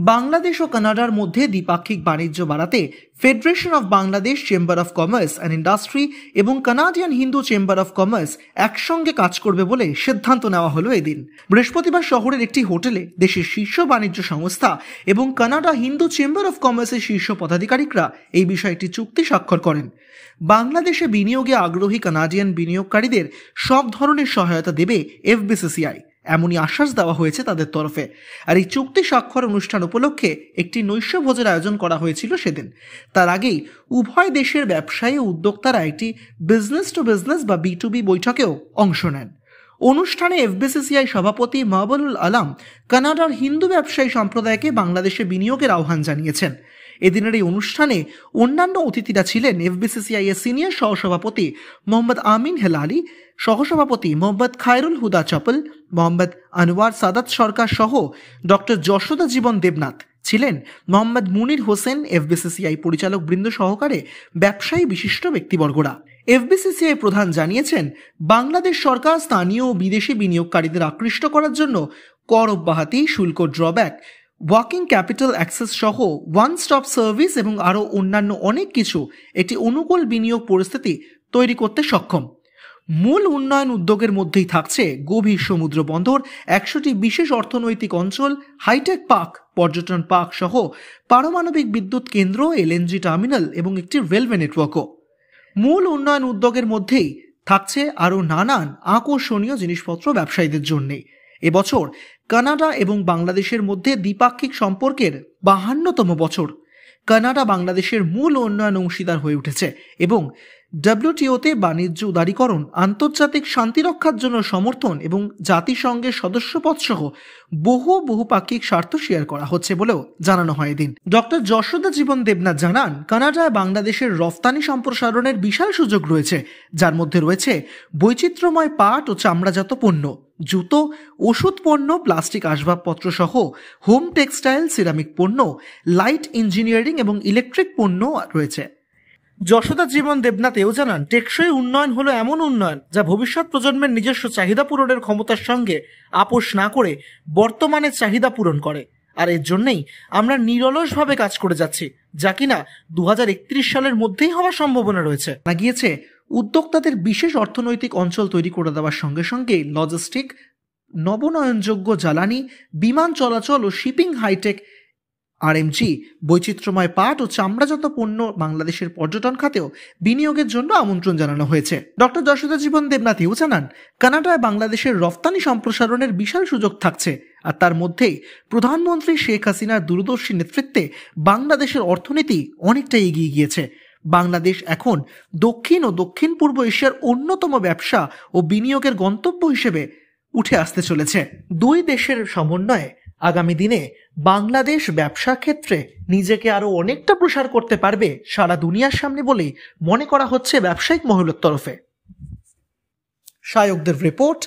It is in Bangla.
বাংলাদেশ ও কানাডার মধ্যে দ্বিপাক্ষিক বাণিজ্য বাড়াতে federation of Bangladesh chamber of commerce and industry এবং Canadian Hindu chamber of commerce একসঙ্গে কাজ করবে বলে সিদ্ধান্ত নেওয়া হলো এদিন। বৃহস্পতিবার শহরের একটি হোটেলে দেশের শীর্ষ বাণিজ্য সংস্থা এবং কানাডা হিন্দু চেম্বার অফ কমার্সের শীর্ষ পদাধিকারিকরা এই বিষয়ে একটি চুক্তি স্বাক্ষর করেন। বাংলাদেশে বিনিয়োগে আগ্রহী কানাডিয়ান বিনিয়োগকারীদের সব ধরনের সহায়তা দেবে এফবিসিসিআই, এমনই আশ্বাস দেওয়া হয়েছে তাদের তরফে। আর এই চুক্তি স্বাক্ষর অনুষ্ঠান উপলক্ষে একটি নৈশভোজের আয়োজন করা হয়েছিল সেদিন। তার আগেই উভয় দেশের ব্যবসায়ী ও উদ্যোক্তারা একটি বিজনেস টু বিজনেস বা B2B বৈঠকেও অংশ নেন। অনুষ্ঠানে এফবিসিসিআই সভাপতি মাহবুবুল আলম কানাডার হিন্দু ব্যবসায়ী সম্প্রদায়কে বাংলাদেশে বিনিয়োগের আহ্বান জানিয়েছেন। এদিনের এই অনুষ্ঠানে অন্যান্য অতিথিরা ছিলেন এফবিসিসিআই এর সিনিয়র সহসভাপতি মোহাম্মদ আমিন হেলালি, সহসভাপতি মোহাম্মদ খায়রুল হুদা চপল, মোহাম্মদ আনোয়ার সাদাত সরকার সহ ডক্টর যশোদা জীবন দেবনাথ ছিলেন, মোহাম্মদ মুনির হোসেন, এফবিসিসিআই পরিচালক বৃন্দ সহকারে ব্যবসায়ী বিশিষ্ট ব্যক্তিবর্গরা। এফবিসিসিআই প্রধান জানিয়েছেন, বাংলাদেশ সরকার স্থানীয় ও বিদেশি বিনিয়োগকারীদের আকৃষ্ট করার জন্য কর অব্যাহতি, শুল্ক ড্রব্যাক, ওয়ার্কিং ক্যাপিটাল অ্যাক্সেস সহ ওয়ান স্টপ সার্ভিস এবং আরও অন্যান্য অনেক কিছু একটি অনুকূল বিনিয়োগ পরিস্থিতি তৈরি করতে সক্ষম। মূল উন্নয়ন উদ্যোগের মধ্যেই থাকছে গভীর সমুদ্র বন্দর, 100টি বিশেষ অর্থনৈতিক অঞ্চল, হাইটেক পার্ক, পর্যটন পার্ক সহ পারমাণবিক বিদ্যুৎ কেন্দ্র, LNG টার্মিনাল এবং একটি রেলওয়ে নেটওয়ার্কও। মূল উন্নয়ন উদ্যোগের মধ্যেই থাকছে আরও নানান আকর্ষণীয় জিনিসপত্র ব্যবসায়ীদের জন্যে। এবছর কানাডা এবং বাংলাদেশের মধ্যে দ্বিপাক্ষিক সম্পর্কের 52তম বছর। কানাডা বাংলাদেশের মূল উন্নয়ন অংশীদার হয়ে উঠেছে এবং WTOতে বাণিজ্য উদারীকরণ, আন্তর্জাতিক শান্তিরক্ষার জন্য সমর্থন এবং জাতিসংঘের সদস্যপদ সহ বহুপাক্ষিক স্বার্থ শেয়ার করা হচ্ছে বলেও জানানো হয় এদিন। ডক্টর যশোদা জীবন দেবনাথ জানান, কানাডায় বাংলাদেশের রফতানি সম্প্রসারণের বিশাল সুযোগ রয়েছে, যার মধ্যে রয়েছে বৈচিত্র্যময় পাট ও চামড়াজাত পণ্য, জুতো, ওষুধ পণ্য, প্লাস্টিক আসবাবপত্র সহ হোম টেক্সটাইল, সিরামিক পণ্য, লাইট ইঞ্জিনিয়ারিং এবং ইলেকট্রিক পণ্য রয়েছে। যশোদা জীবন দেবনাথ এও জানান, টেকসই উন্নয়ন হলো এমন উন্নয়ন যা ভবিষ্যৎ প্রজন্মের নিজস্ব চাহিদা পূরণের ক্ষমতার সঙ্গে আপোষ না করে বর্তমানের চাহিদা পূরণ করে। আর এর জন্যই আমরা নিরলসভাবে কাজ করে যাচ্ছি, যা কিনা 2031 সালের মধ্যেই হওয়ার সম্ভাবনা রয়েছে। না গিয়েছে উদ্যোক্তাদের বিশেষ অর্থনৈতিক অঞ্চল তৈরি করে দেওয়ার সঙ্গে সঙ্গে লজিস্টিক, নবনয়নযোগ্য জ্বালানি, বিমান চলাচল ও শিপিং, হাইটেক, RMG, বৈচিত্র্যময় পাট ও চামড়াজাত পণ্য, বাংলাদেশের পর্যটন খাতেও বিনিয়োগের জন্য আমন্ত্রণ জানানো হয়েছে। ডক্টর যশোদা জীবন দেবনাথ এও জানান, কানাডায় বাংলাদেশের রফতানি সম্প্রসারণের বিশাল সুযোগ থাকছে, আর তার মধ্যেই প্রধানমন্ত্রী শেখ হাসিনার দূরদর্শী নেতৃত্বে বাংলাদেশের অর্থনীতি অনেকটাই এগিয়ে গিয়েছে। বাংলাদেশ এখন দক্ষিণ ও দক্ষিণ পূর্ব এশিয়ার অন্যতম ব্যবসা ও বিনিয়োগের গন্তব্য হিসেবে উঠে আসতে চলেছে। দুই দেশের সমন্বয়ে আগামী দিনে বাংলাদেশ ব্যবসা ক্ষেত্রে নিজেকে আরো অনেকটা প্রসার করতে পারবে সারা দুনিয়ার সামনে বলেই মনে করা হচ্ছে ব্যবসায়িক মহলের তরফে। শায়কদের রিপোর্ট,